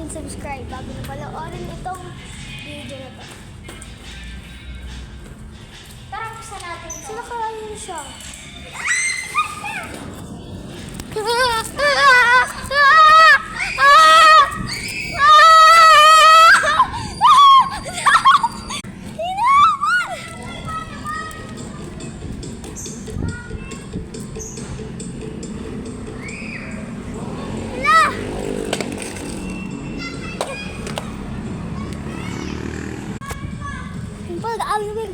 mag-subscribe bago na panoorin itong video na to. Tara, buksan natin ito. Sino kaya siya? Pag-alawin,